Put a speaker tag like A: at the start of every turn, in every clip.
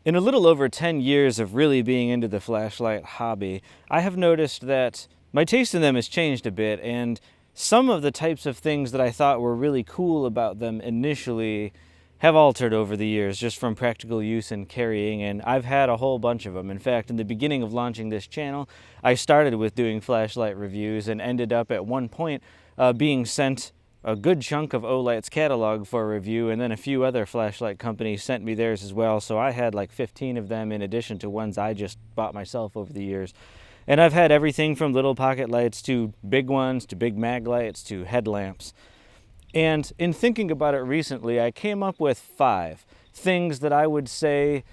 A: In a little over 10 years of really being into the flashlight hobby, I have noticed that my taste in them has changed a bit, and some of the types of things that I thought were really cool about them initially have altered over the years just from practical use and carrying, and I've had a whole bunch of them. In fact, in the beginning of launching this channel, I started with doing flashlight reviews and ended up at one point being sent a good chunk of Olight's catalog for review, and then a few other flashlight companies sent me theirs as well, so I had like 15 of them in addition to ones I just bought myself over the years. And I've had everything from little pocket lights to big ones to big mag lights to headlamps. And in thinking about it recently, I came up with 5 things that I would say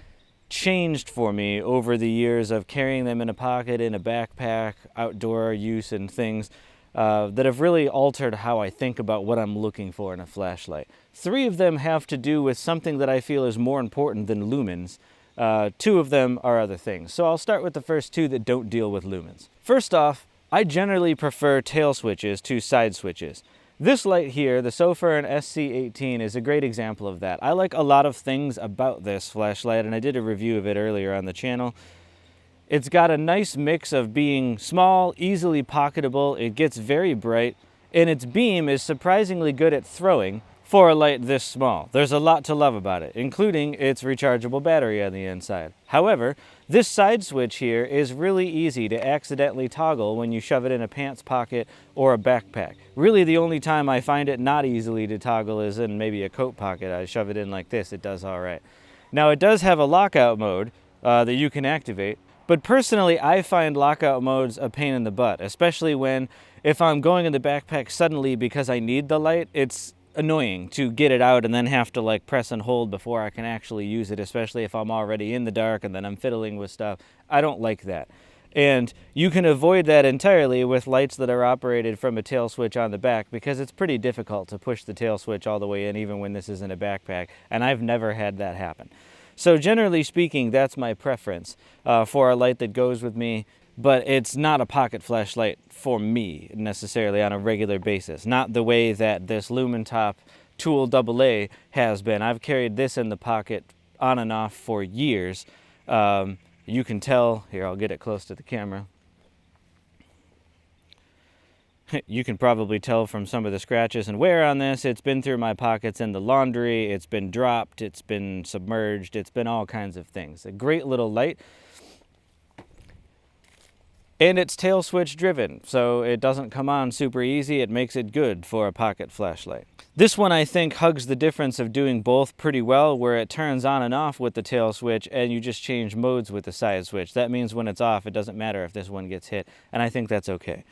A: changed for me over the years of carrying them in a pocket, in a backpack, outdoor use and things that have really altered how I think about what I'm looking for in a flashlight. 3 of them have to do with something that I feel is more important than lumens. 2 of them are other things. So I'll start with the first 2 that don't deal with lumens. First off, I generally prefer tail switches to side switches. This light here, the Sofirn SC18, is a great example of that. I like a lot of things about this flashlight, and I did a review of it earlier on the channel. It's got a nice mix of being small, easily pocketable, it gets very bright, and its beam is surprisingly good at throwing for a light this small. There's a lot to love about it, including its rechargeable battery on the inside. However, this side switch here is really easy to accidentally toggle when you shove it in a pants pocket or a backpack. Really, the only time I find it not easily to toggle is in maybe a coat pocket. I shove it in like this, it does all right. Now, it does have a lockout mode that you can activate, but personally, I find lockout modes a pain in the butt, especially if I'm going in the backpack suddenly because I need the light, it's annoying to get it out and then have to like press and hold before I can actually use it, especially if I'm already in the dark and then I'm fiddling with stuff. I don't like that. And you can avoid that entirely with lights that are operated from a tail switch on the back, because it's pretty difficult to push the tail switch all the way in even when this is in a backpack, and I've never had that happen. So generally speaking, that's my preference for a light that goes with me, but it's not a pocket flashlight for me necessarily on a regular basis. Not the way that this LumenTop Tool AA has been. I've carried this in the pocket on and off for years. You can tell, here I'll get it close to the camera. You can probably tell from some of the scratches and wear on this, it's been through my pockets in the laundry, it's been dropped, it's been submerged, it's been all kinds of things. A great little light. And it's tail switch driven, so it doesn't come on super easy. It makes it good for a pocket flashlight. This one, I think, hugs the difference of doing both pretty well, where it turns on and off with the tail switch and you just change modes with the side switch. That means when it's off, it doesn't matter if this one gets hit, and I think that's okay.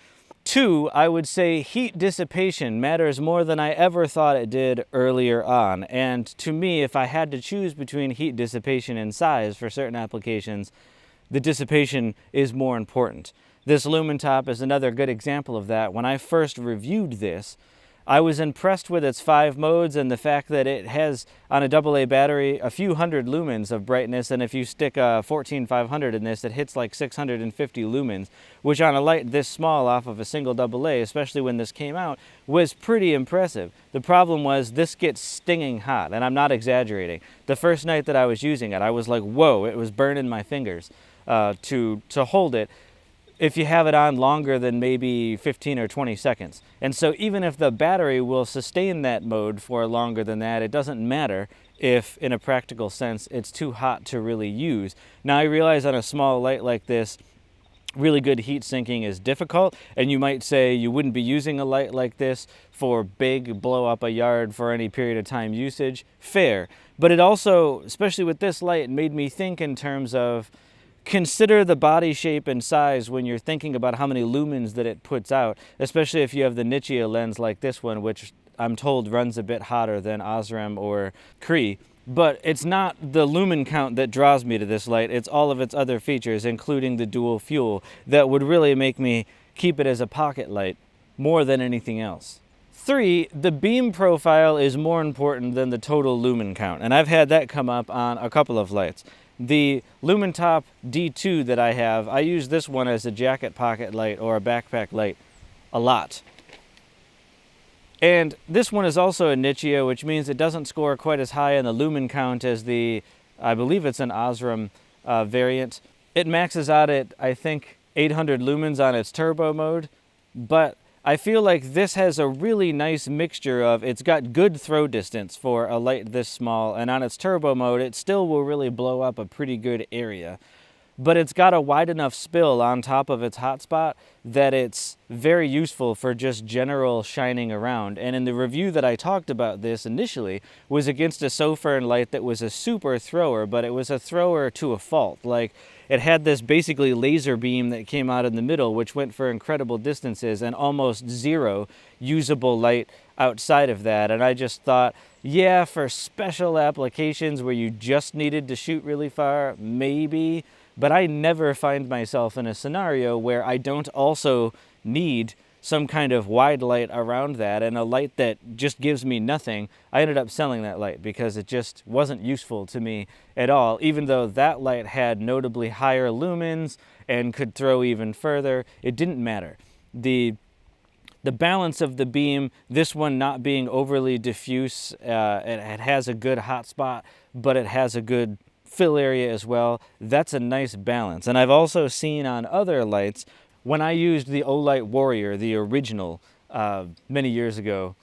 A: 2, I would say heat dissipation matters more than I ever thought it did earlier on. And to me, if I had to choose between heat dissipation and size for certain applications, the dissipation is more important. This LumenTop is another good example of that. When I first reviewed this, I was impressed with its 5 modes and the fact that it has, on a AA battery, a few hundred lumens of brightness, and if you stick a 14500 in this, it hits like 650 lumens, which on a light this small off of a single AA, especially when this came out, was pretty impressive. The problem was this gets stinging hot, and I'm not exaggerating. The first night that I was using it, I was like, whoa, it was burning my fingers to hold it if you have it on longer than maybe 15 or 20 seconds. And so even if the battery will sustain that mode for longer than that, it doesn't matter if, in a practical sense, it's too hot to really use. Now, I realize on a small light like this, really good heat sinking is difficult, and you might say you wouldn't be using a light like this for big blow up a yard for any period of time usage. Fair. But it also, especially with this light, made me think in terms of consider the body shape and size when you're thinking about how many lumens that it puts out, especially if you have the Nichia lens like this one, which I'm told runs a bit hotter than Osram or Cree. But it's not the lumen count that draws me to this light, it's all of its other features, including the dual fuel, that would really make me keep it as a pocket light more than anything else. 3, the beam profile is more important than the total lumen count, and I've had that come up on a couple of lights. The LumenTop D2 that I have, I use this one as a jacket pocket light or a backpack light a lot. And this one is also a Nichia, which means it doesn't score quite as high on the lumen count as the I believe it's an Osram variant. It maxes out at, I think, 800 lumens on its turbo mode, but I feel like this has a really nice mixture of, it's got good throw distance for a light this small, and on its turbo mode, it still will really blow up a pretty good area. But it's got a wide enough spill on top of its hotspot that it's very useful for just general shining around. And in the review that I talked about this initially was against a Sofern light that was a super thrower, but it was a thrower to a fault. Like, it had this basically laser beam that came out in the middle, which went for incredible distances, and almost zero usable light outside of that. And I just thought, yeah, for special applications where you just needed to shoot really far, maybe. But I never find myself in a scenario where I don't also need some kind of wide light around that, and a light that just gives me nothing. I ended up selling that light because it just wasn't useful to me at all, even though that light had notably higher lumens and could throw even further. It didn't matter. The balance of the beam, this one not being overly diffuse, it has a good hot spot, but it has a good fill area as well. That's a nice balance. And I've also seen on other lights, when I used the Olight Warrior, the original, many years ago,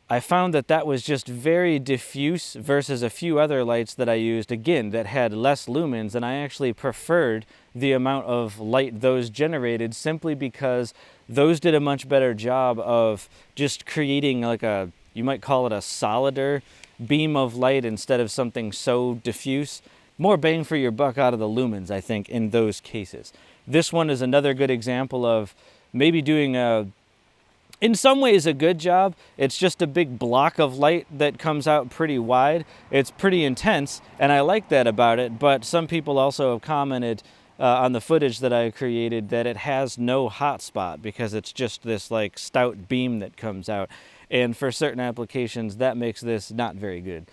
A: I found that that was just very diffuse versus a few other lights that I used, again, that had less lumens, and I actually preferred the amount of light those generated simply because those did a much better job of just creating like a, you might call it a solider beam of light instead of something so diffuse. More bang for your buck out of the lumens, I think, in those cases. This one is another good example of maybe doing in some ways a good job. It's just a big block of light that comes out pretty wide. It's pretty intense, and I like that about it, but some people also have commented on the footage that I created that it has no hot spot because it's just this like stout beam that comes out. And for certain applications, that makes this not very good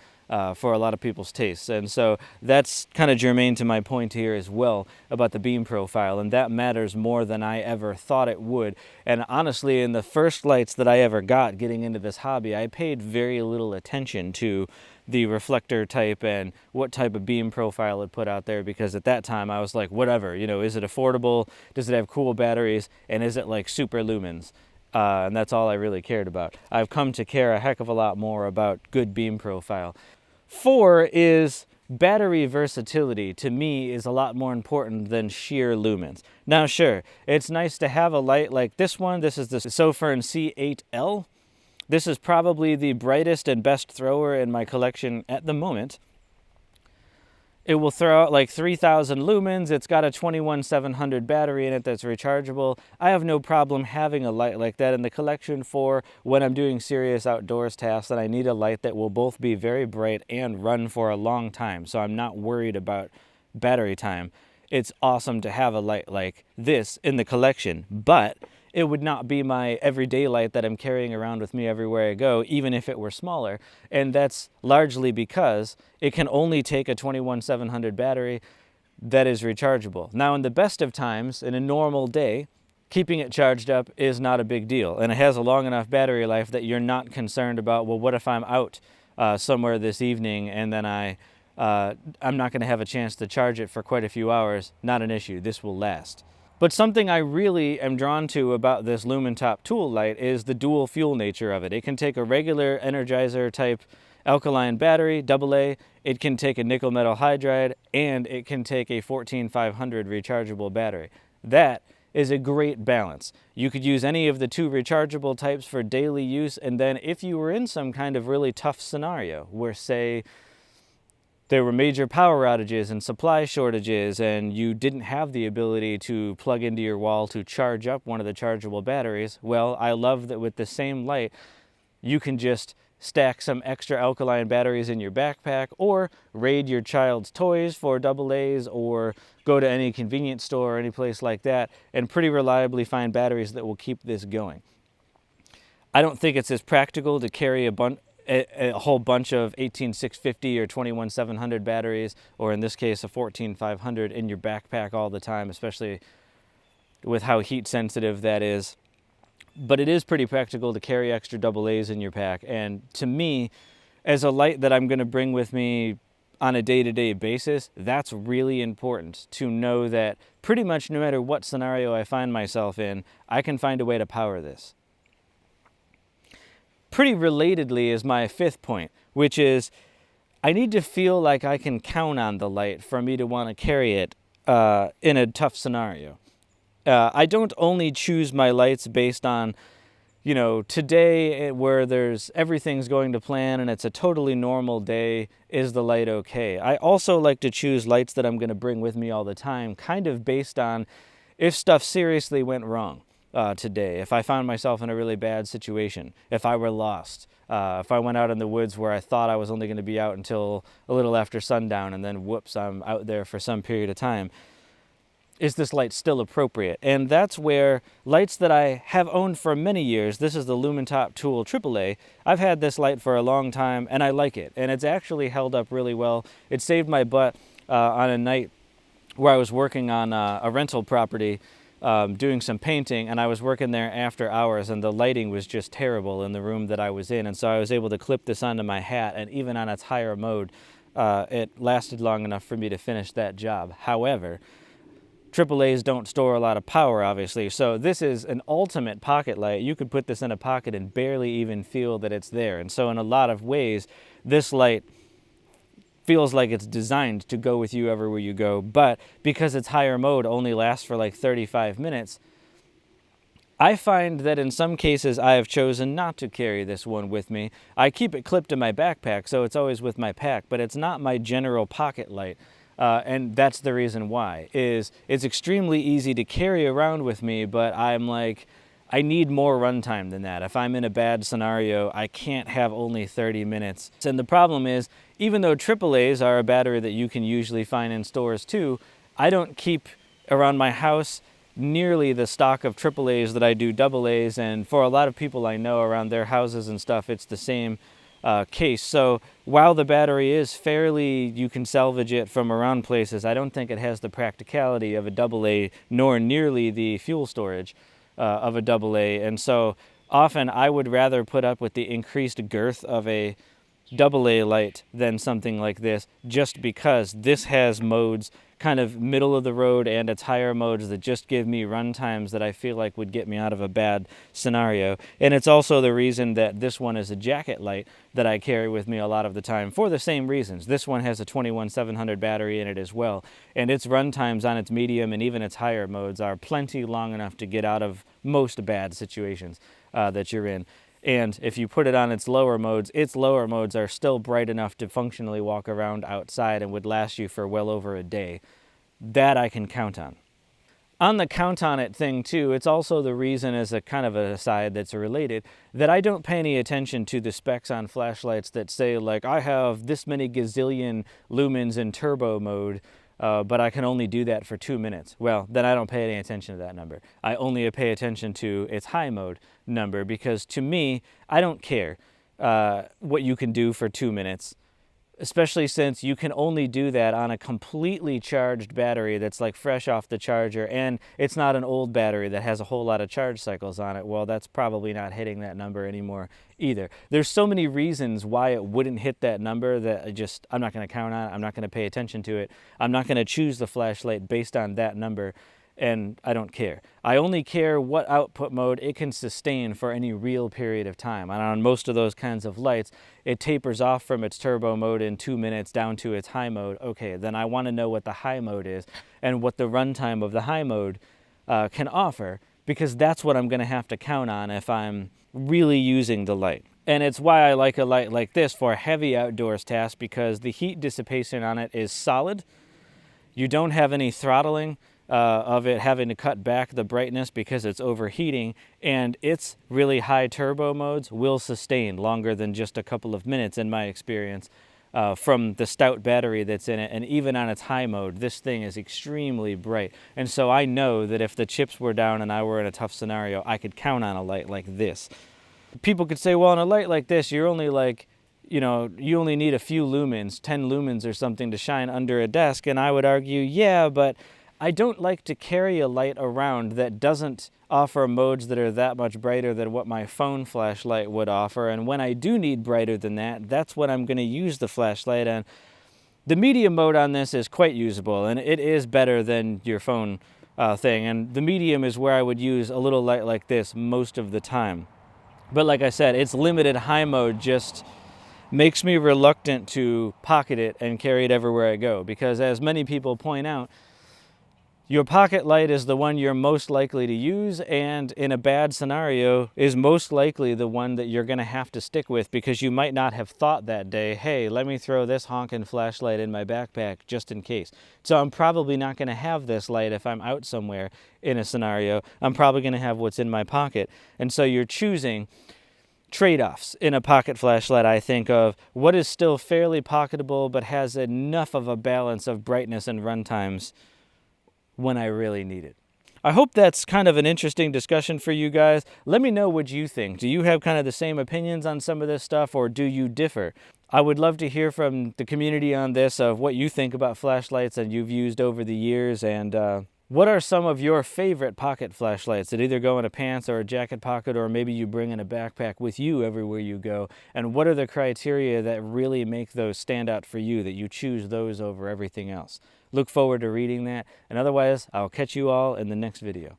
A: for a lot of people's tastes. And so that's kind of germane to my point here as well about the beam profile, and that matters more than I ever thought it would. And honestly, in the first lights that I ever got getting into this hobby, I paid very little attention to the reflector type and what type of beam profile it put out there, because at that time I was like, whatever, you know, is it affordable? Does it have cool batteries? And is it like super lumens? And that's all I really cared about. I've come to care a heck of a lot more about good beam profile. 4 is battery versatility. To me, is a lot more important than sheer lumens. Now sure, it's nice to have a light like this one. This is the Sofern C8L. This is probably the brightest and best thrower in my collection at the moment. It will throw out like 3,000 lumens. It's got a 21700 battery in it that's rechargeable. I have no problem having a light like that in the collection for when I'm doing serious outdoors tasks and I need a light that will both be very bright and run for a long time, so I'm not worried about battery time. It's awesome to have a light like this in the collection, but it would not be my everyday light that I'm carrying around with me everywhere I go, even if it were smaller. And that's largely because it can only take a 21700 battery that is rechargeable. Now, in the best of times, in a normal day, keeping it charged up is not a big deal. And it has a long enough battery life that you're not concerned about, well, what if I'm out somewhere this evening and then I'm not going to have a chance to charge it for quite a few hours? Not an issue. This will last. But something I really am drawn to about this LumenTop tool light is the dual fuel nature of it. It can take a regular Energizer type alkaline battery, AA, it can take a nickel metal hydride, and it can take a 14500 rechargeable battery. That is a great balance. You could use any of the 2 rechargeable types for daily use, and then if you were in some kind of really tough scenario where, say, there were major power outages and supply shortages and you didn't have the ability to plug into your wall to charge up one of the chargeable batteries, well, I love that with the same light, you can just stack some extra alkaline batteries in your backpack or raid your child's toys for AA's or go to any convenience store or any place like that and pretty reliably find batteries that will keep this going. I don't think it's as practical to carry a whole bunch of 18650 or 21700 batteries, or in this case a 14500 in your backpack all the time, especially with how heat sensitive that is. But it is pretty practical to carry extra AA's in your pack, and to me, as a light that I'm going to bring with me on a day-to-day basis, that's really important to know that pretty much no matter what scenario I find myself in, I can find a way to power this. Pretty relatedly is my fifth point, which is I need to feel like I can count on the light for me to want to carry it in a tough scenario. I don't only choose my lights based on, you know, today where everything's going to plan and it's a totally normal day, is the light okay? I also like to choose lights that I'm going to bring with me all the time, kind of based on if stuff seriously went wrong today, if I found myself in a really bad situation, if I were lost, if I went out in the woods where I thought I was only going to be out until a little after sundown and then whoops, I'm out there for some period of time. Is this light still appropriate? And that's where lights that I have owned for many years, this is the Lumentop Tool AAA, I've had this light for a long time and I like it. And it's actually held up really well. It saved my butt on a night where I was working on a rental property doing some painting, and I was working there after hours and the lighting was just terrible in the room that I was in. And so I was able to clip this onto my hat, and even on its higher mode, it lasted long enough for me to finish that job. However, AAAs don't store a lot of power, obviously, so this is an ultimate pocket light. You could put this in a pocket and barely even feel that it's there. And so in a lot of ways, this light feels like it's designed to go with you everywhere you go, but because its higher mode only lasts for like 35 minutes, I find that in some cases I have chosen not to carry this one with me. I keep it clipped in my backpack, so it's always with my pack, but it's not my general pocket light. And that's the reason why, is it's extremely easy to carry around with me, but I'm like, I need more runtime than that. If I'm in a bad scenario, I can't have only 30 minutes. And the problem is, even though AAAs are a battery that you can usually find in stores too, I don't keep around my house nearly the stock of AAAs that I do AAs, and for a lot of people I know around their houses and stuff, it's the same case. So while the battery is fairly, you can salvage it from around places, I don't think it has the practicality of a AA, nor nearly the fuel storage of a AA. And so often I would rather put up with the increased girth of a AA light than something like this, just because this has modes kind of middle of the road and its higher modes that just give me run times that I feel like would get me out of a bad scenario. And it's also the reason that this one is a jacket light that I carry with me a lot of the time, for the same reasons. This one has a 21700 battery in it as well, and its run times on its medium and even its higher modes are plenty long enough to get out of most bad situations that you're in. And if you put it on its lower modes are still bright enough to functionally walk around outside and would last you for well over a day. That I can count on. On the count on it thing too, it's also the reason, as a kind of an aside that's related, that I don't pay any attention to the specs on flashlights that say like, I have this many gazillion lumens in turbo mode, but I can only do that for 2 minutes. Well, then I don't pay any attention to that number. I only pay attention to its high mode number, because to me, I don't care what you can do for 2 minutes, especially since you can only do that on a completely charged battery that's like fresh off the charger, and it's not an old battery that has a whole lot of charge cycles on it. Well, that's probably not hitting that number anymore either. There's so many reasons why it wouldn't hit that number that I'm not going to count on it. I'm not going to pay attention to it. I'm not going to choose the flashlight based on that number, and I don't care. I only care what output mode it can sustain for any real period of time. And on most of those kinds of lights, it tapers off from its turbo mode in 2 minutes down to its high mode. Okay, then I want to know what the high mode is and what the runtime of the high mode can offer, because that's what I'm going to have to count on if I'm really using the light. And it's why I like a light like this for heavy outdoors tasks, because the heat dissipation on it is solid. You don't have any throttling of it having to cut back the brightness because it's overheating, and its really high turbo modes will sustain longer than just a couple of minutes in my experience from the stout battery that's in it. And even on its high mode, this thing is extremely bright. And so I know that if the chips were down and I were in a tough scenario, I could count on a light like this. People could say, well, on a light like this, you're only like, you know, you only need a few lumens, 10 lumens or something to shine under a desk. And I would argue, yeah, but I don't like to carry a light around that doesn't offer modes that are that much brighter than what my phone flashlight would offer. And when I do need brighter than that, that's when I'm going to use the flashlight. And The medium mode on this is quite usable, and it is better than your phone thing. And the medium is where I would use a little light like this most of the time. But like I said, its limited high mode just makes me reluctant to pocket it and carry it everywhere I go, because as many people point out, your pocket light is the one you're most likely to use, and in a bad scenario is most likely the one that you're going to have to stick with, because you might not have thought that day, hey, let me throw this honking flashlight in my backpack just in case. So I'm probably not going to have this light if I'm out somewhere in a scenario. I'm probably going to have what's in my pocket. And so you're choosing trade-offs in a pocket flashlight, I think, of what is still fairly pocketable but has enough of a balance of brightness and run times when I really need it. I hope that's kind of an interesting discussion for you guys. Let me know what you think. Do you have kind of the same opinions on some of this stuff, or do you differ? I would love to hear from the community on this, of what you think about flashlights that you've used over the years, and what are some of your favorite pocket flashlights that either go in a pants or a jacket pocket, or maybe you bring in a backpack with you everywhere you go? And what are the criteria that really make those stand out for you, that you choose those over everything else? Look forward to reading that. And otherwise, I'll catch you all in the next video.